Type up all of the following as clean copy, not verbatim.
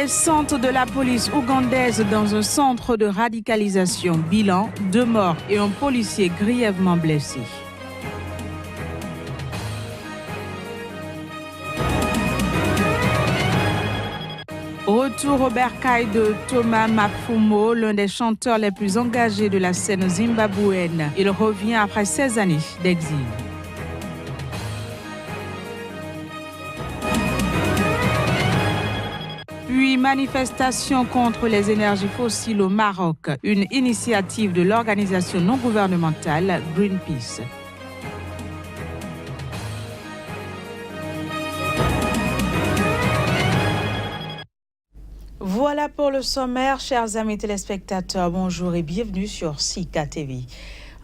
Descente de la police ougandaise dans un centre de radicalisation. Bilan, 2 morts et un policier grièvement blessé. Retour au bercail de Thomas Mapfumo, l'un des chanteurs les plus engagés de la scène zimbabwéenne. Il revient après 16 années d'exil. Puis manifestation contre les énergies fossiles au Maroc, une initiative de l'organisation non gouvernementale Greenpeace. Voilà pour le sommaire, chers amis téléspectateurs, bonjour et bienvenue sur Sika TV.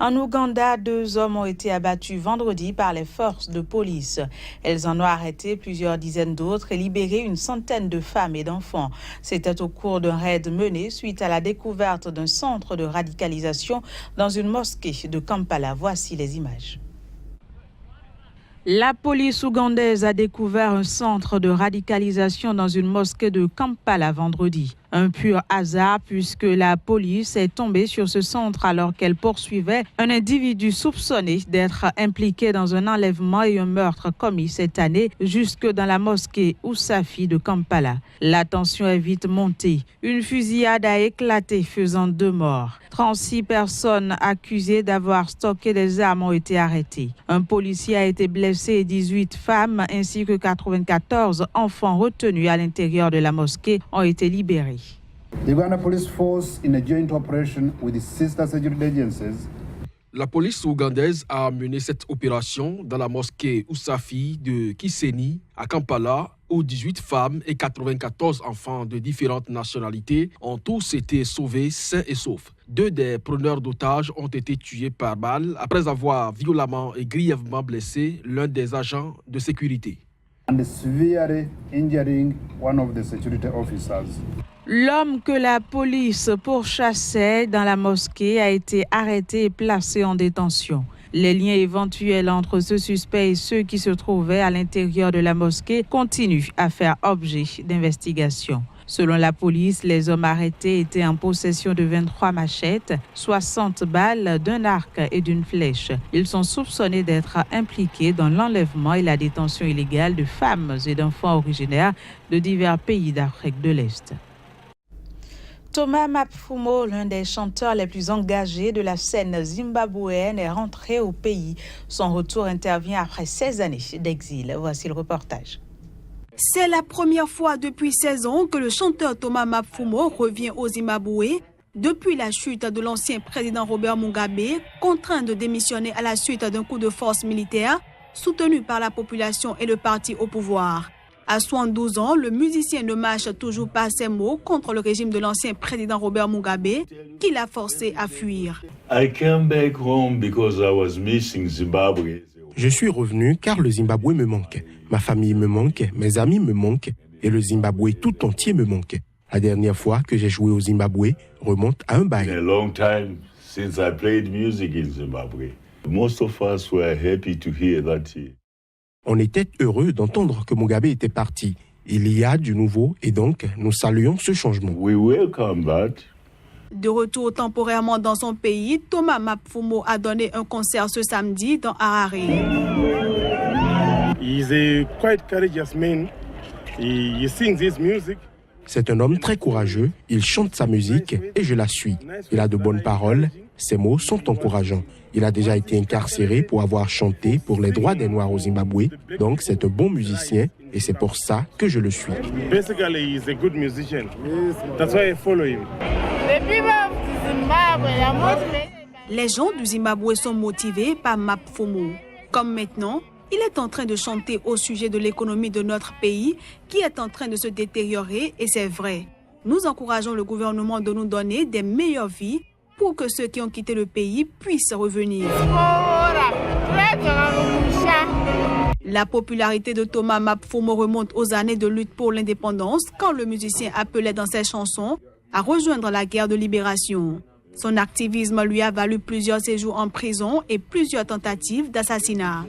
En Ouganda, 2 hommes ont été abattus vendredi par les forces de police. Elles en ont arrêté plusieurs dizaines d'autres et libéré une centaine de femmes et d'enfants. C'était au cours d'un raid mené suite à la découverte d'un centre de radicalisation dans une mosquée de Kampala. Voici les images. La police ougandaise a découvert un centre de radicalisation dans une mosquée de Kampala vendredi. Un pur hasard puisque la police est tombée sur ce centre alors qu'elle poursuivait un individu soupçonné d'être impliqué dans un enlèvement et un meurtre commis cette année jusque dans la mosquée Ousafi de Kampala. La tension est vite montée. Une fusillade a éclaté faisant 2 morts. 36 personnes accusées d'avoir stocké des armes ont été arrêtées. Un policier a été blessé et 18 femmes ainsi que 94 enfants retenus à l'intérieur de la mosquée ont été libérés. The Uganda Police Force, in a joint operation with its sister security agencies, la police ougandaise a mené cette opération dans la mosquée Ousafi de Kiséni à Kampala, où 18 femmes et 94 enfants de différentes nationalités ont tous été sauvés sains et saufs. 2 des preneurs d'otages ont été tués par balle après avoir violemment et grièvement blessé l'un des agents de sécurité. and severely injuring one of the security officers. L'homme que la police pourchassait dans la mosquée a été arrêté et placé en détention. Les liens éventuels entre ce suspect et ceux qui se trouvaient à l'intérieur de la mosquée continuent à faire objet d'investigation. Selon la police, les hommes arrêtés étaient en possession de 23 machettes, 60 balles, d'un arc et d'une flèche. Ils sont soupçonnés d'être impliqués dans l'enlèvement et la détention illégale de femmes et d'enfants originaires de divers pays d'Afrique de l'Est. Thomas Mapfumo, l'un des chanteurs les plus engagés de la scène zimbabwéenne, est rentré au pays. Son retour intervient après 16 années d'exil. Voici le reportage. C'est la première fois depuis 16 ans que le chanteur Thomas Mapfumo revient au Zimbabwe depuis la chute de l'ancien président Robert Mugabe, contraint de démissionner à la suite d'un coup de force militaire soutenu par la population et le parti au pouvoir. À 72 ans, le musicien ne mâche toujours pas ses mots contre le régime de l'ancien président Robert Mugabe, qui l'a forcé à fuir. Je suis revenu car le Zimbabwe me manque. Ma famille me manque, mes amis me manquent et le Zimbabwe tout entier me manque. La dernière fois que j'ai joué au Zimbabwe remonte à un bail. On était heureux d'entendre que Mugabe était parti. Il y a du nouveau et donc nous saluons ce changement. De retour temporairement dans son pays, Thomas Mapfumo a donné un concert ce samedi dans Harare. C'est un homme très courageux, il chante sa musique et je la suis. Il a de bonnes paroles, ses mots sont encourageants. Il a déjà été incarcéré pour avoir chanté pour les droits des Noirs au Zimbabwe, donc c'est un bon musicien et c'est pour ça que je le suis. Les gens du Zimbabwe sont motivés par Mapfumo. Comme maintenant, il est en train de chanter au sujet de l'économie de notre pays qui est en train de se détériorer et c'est vrai. Nous encourageons le gouvernement de nous donner des meilleures vies pour que ceux qui ont quitté le pays puissent revenir. La popularité de Thomas Mapfumo remonte aux années de lutte pour l'indépendance quand le musicien appelait dans ses chansons à rejoindre la guerre de libération. Son activisme lui a valu plusieurs séjours en prison et plusieurs tentatives d'assassinat.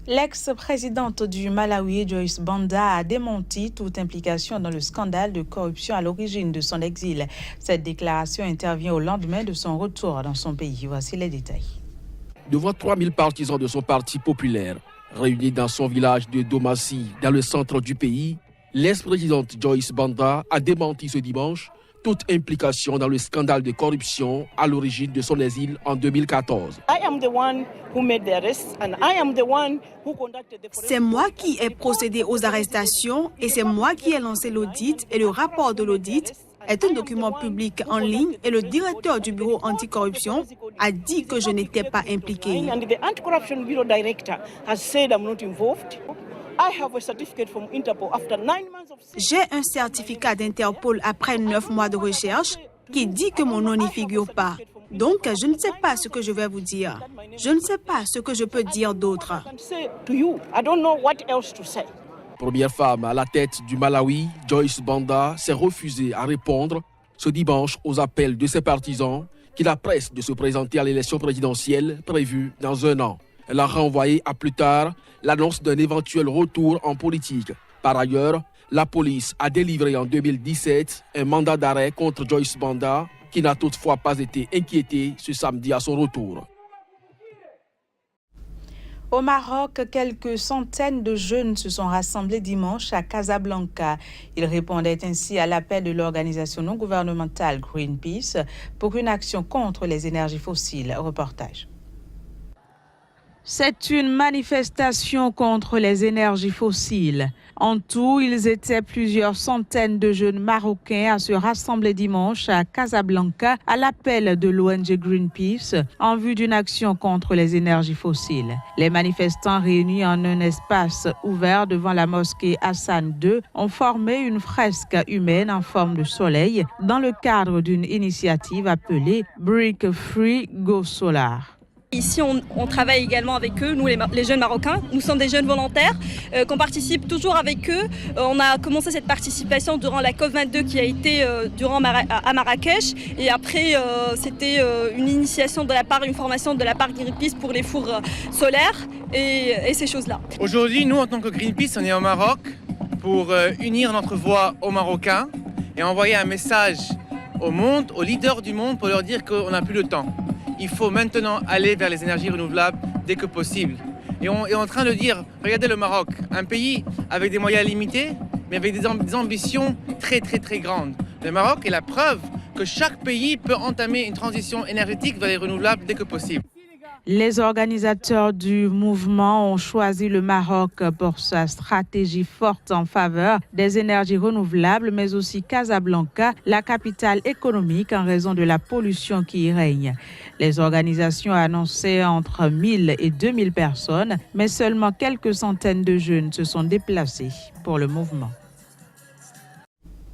L'ex-présidente du Malawi, Joyce Banda, a démenti toute implication dans le scandale de corruption à l'origine de son exil. Cette déclaration intervient au lendemain de son retour dans son pays. Voici les détails. Devant 3000 partisans de son parti populaire, réunis dans son village de Domassi, dans le centre du pays, l'ex-présidente Joyce Banda a démenti ce dimanche toute implication dans le scandale de corruption à l'origine de son exil en 2014. C'est moi qui ai procédé aux arrestations et c'est moi qui ai lancé l'audit et le rapport de l'audit est un document public en ligne et le directeur du bureau anticorruption a dit que je n'étais pas impliqué. J'ai un certificat d'Interpol après 9 mois de recherche qui dit que mon nom n'y figure pas. Donc, je ne sais pas ce que je vais vous dire. Je ne sais pas ce que je peux dire d'autre. Première femme à la tête du Malawi, Joyce Banda s'est refusée à répondre ce dimanche aux appels de ses partisans qui la pressent de se présenter à l'élection présidentielle prévue dans 1 an. Elle a renvoyé à plus tard l'annonce d'un éventuel retour en politique. Par ailleurs, la police a délivré en 2017 un mandat d'arrêt contre Joyce Banda qui n'a toutefois pas été inquiétée ce samedi à son retour. Au Maroc, quelques centaines de jeunes se sont rassemblés dimanche à Casablanca. Ils répondaient ainsi à l'appel de l'organisation non gouvernementale Greenpeace pour une action contre les énergies fossiles. Reportage. C'est une manifestation contre les énergies fossiles. En tout, ils étaient plusieurs centaines de jeunes Marocains à se rassembler dimanche à Casablanca à l'appel de l'ONG Greenpeace en vue d'une action contre les énergies fossiles. Les manifestants réunis en un espace ouvert devant la mosquée Hassan II ont formé une fresque humaine en forme de soleil dans le cadre d'une initiative appelée Brick Free Go Solar. Ici, on travaille également avec eux, nous les jeunes Marocains. Nous sommes des jeunes volontaires qu'on participe toujours avec eux. On a commencé cette participation durant la COP22 qui a été à Marrakech. Et après, c'était une initiation de la part, une formation de la part Greenpeace pour les fours solaires et ces choses-là. Aujourd'hui, nous, en tant que Greenpeace, on est au Maroc pour unir notre voix aux Marocains et envoyer un message au monde, aux leaders du monde, pour leur dire qu'on n'a plus le temps. Il faut maintenant aller vers les énergies renouvelables dès que possible. Et on est en train de dire, regardez le Maroc, un pays avec des moyens limités, mais avec des ambitions très grandes. Le Maroc est la preuve que chaque pays peut entamer une transition énergétique vers les renouvelables dès que possible. Les organisateurs du mouvement ont choisi le Maroc pour sa stratégie forte en faveur des énergies renouvelables, mais aussi Casablanca, la capitale économique en raison de la pollution qui y règne. Les organisations annonçaient entre 1000 et 2000 personnes, mais seulement quelques centaines de jeunes se sont déplacés pour le mouvement.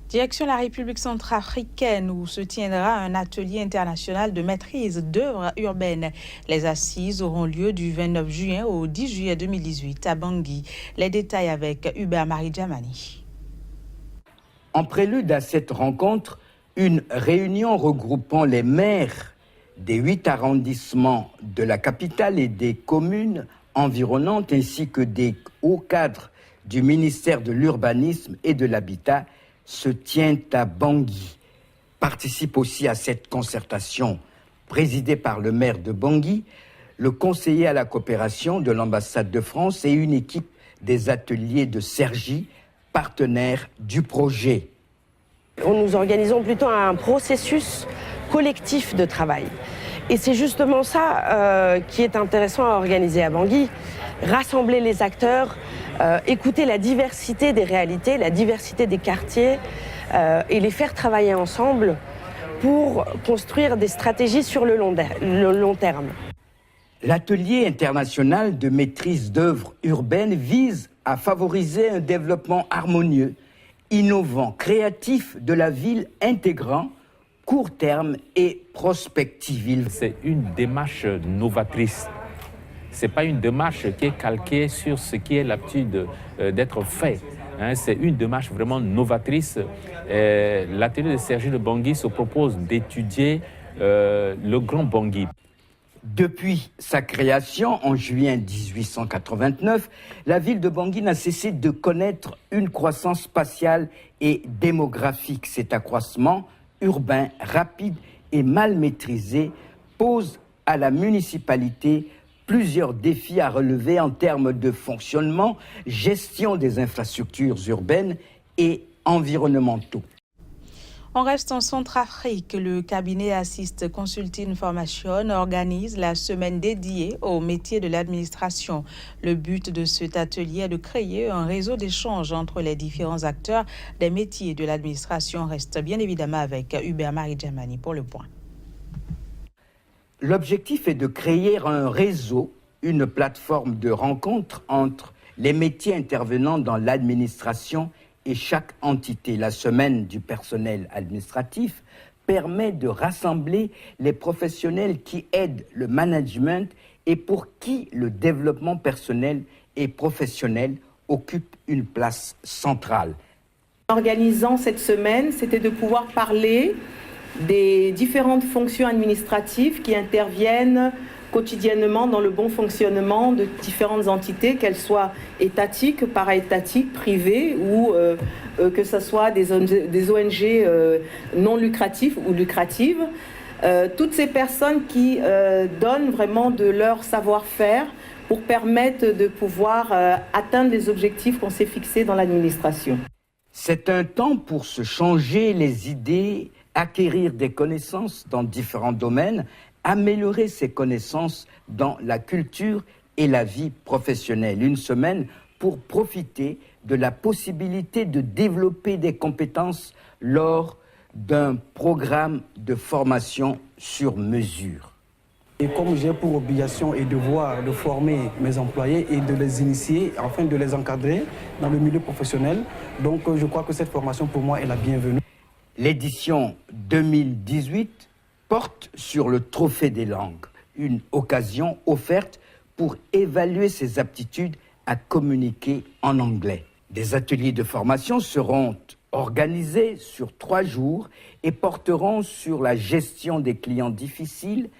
Direction la République centrafricaine où se tiendra un atelier international de maîtrise d'œuvres urbaines. Les assises auront lieu du 29 juin au 10 juillet 2018 à Bangui. Les détails avec Hubert Marie Djamani. En prélude à cette rencontre, une réunion regroupant les maires des 8 arrondissements de la capitale et des communes environnantes ainsi que des hauts cadres du ministère de l'Urbanisme et de l'Habitat se tient à Bangui. Participe aussi à cette concertation présidée par le maire de Bangui, le conseiller à la coopération de l'ambassade de France et une équipe des ateliers de Cergy, partenaire du projet. Nous organisons plutôt un processus collectif de travail. Et c'est justement ça qui est intéressant à organiser à Bangui, rassembler les acteurs, écouter la diversité des réalités, la diversité des quartiers et les faire travailler ensemble pour construire des stratégies sur le long terme. L'atelier international de maîtrise d'œuvres urbaines vise à favoriser un développement harmonieux, innovant, créatif de la ville intégrant court terme et prospective. C'est une démarche novatrice. Ce n'est pas une démarche qui est calquée sur ce qui est l'habitude d'être fait. C'est une démarche vraiment novatrice. L'atelier de Cergy de Bangui se propose d'étudier le Grand Bangui. Depuis sa création en juillet 1889, la ville de Bangui n'a cessé de connaître une croissance spatiale et démographique. Cet accroissement urbain, rapide et mal maîtrisé pose à la municipalité plusieurs défis à relever en termes de fonctionnement, gestion des infrastructures urbaines et environnementaux. On reste en Centrafrique. Le cabinet Assist Consulting Formation organise la semaine dédiée au métier de l'administration. Le but de cet atelier est de créer un réseau d'échange entre les différents acteurs des métiers de l'administration. On reste bien évidemment avec Hubert Marie-Djamani pour le point. L'objectif est de créer un réseau, une plateforme de rencontre entre les métiers intervenant dans l'administration et chaque entité. La semaine du personnel administratif permet de rassembler les professionnels qui aident le management et pour qui le développement personnel et professionnel occupe une place centrale. En organisant cette semaine, c'était de pouvoir parler des différentes fonctions administratives qui interviennent quotidiennement dans le bon fonctionnement de différentes entités, qu'elles soient étatiques, para-étatiques, privées ou que ce soit des ONG non lucratives ou lucratives. Toutes ces personnes qui donnent vraiment de leur savoir-faire pour permettre de pouvoir atteindre les objectifs qu'on s'est fixés dans l'administration. C'est un temps pour se changer les idées, acquérir des connaissances dans différents domaines, améliorer ses connaissances dans la culture et la vie professionnelle. Une semaine pour profiter de la possibilité de développer des compétences lors d'un programme de formation sur mesure. Et comme j'ai pour obligation et devoir de former mes employés et de les initier, afin de les encadrer dans le milieu professionnel, donc je crois que cette formation pour moi est la bienvenue. L'édition 2018 porte sur le trophée des langues, une occasion offerte pour évaluer ses aptitudes à communiquer en anglais. Des ateliers de formation seront organisés sur 3 jours et porteront sur la gestion des clients difficiles,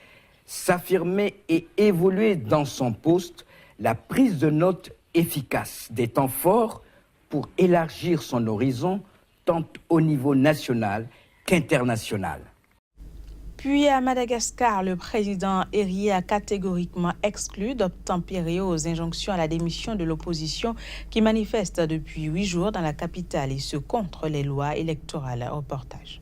s'affirmer et évoluer dans son poste, la prise de notes efficace, des temps forts pour élargir son horizon tant au niveau national qu'international. Puis à Madagascar, le président Érié a catégoriquement exclu d'obtempérer aux injonctions à la démission de l'opposition qui manifeste depuis 8 jours dans la capitale et ce contre les lois électorales. Reportage.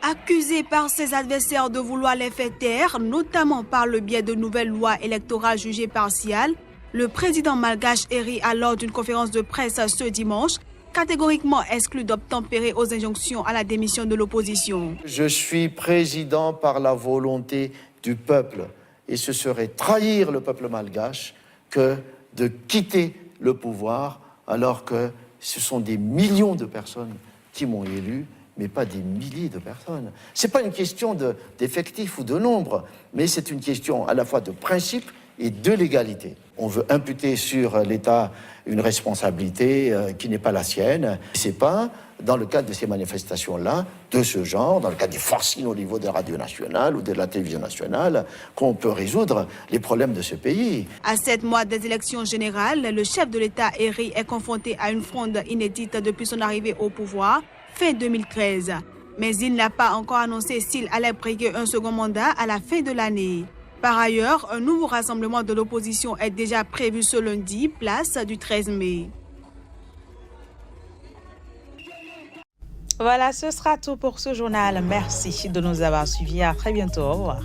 Accusé par ses adversaires de vouloir les faire taire, notamment par le biais de nouvelles lois électorales jugées partiales, le président malgache Érié a lors d'une conférence de presse ce dimanche catégoriquement exclu d'obtempérer aux injonctions à la démission de l'opposition. Je suis président par la volonté du peuple et ce serait trahir le peuple malgache que de quitter le pouvoir alors que ce sont des millions de personnes qui m'ont élu, mais pas des milliers de personnes. Ce n'est pas une question d'effectifs ou de nombre, mais c'est une question à la fois de principe et de légalité. On veut imputer sur l'État une responsabilité qui n'est pas la sienne. Ce n'est pas dans le cadre de ces manifestations-là, de ce genre, dans le cadre des forcing au niveau de la radio nationale ou de la télévision nationale, qu'on peut résoudre les problèmes de ce pays. À 7 mois des élections générales, le chef de l'État, Érié, est confronté à une fronde inédite depuis son arrivée au pouvoir, fin 2013. Mais il n'a pas encore annoncé s'il allait briguer un second mandat à la fin de l'année. Par ailleurs, un nouveau rassemblement de l'opposition est déjà prévu ce lundi, place du 13 mai. Voilà, ce sera tout pour ce journal. Merci de nous avoir suivis. À très bientôt. Au revoir.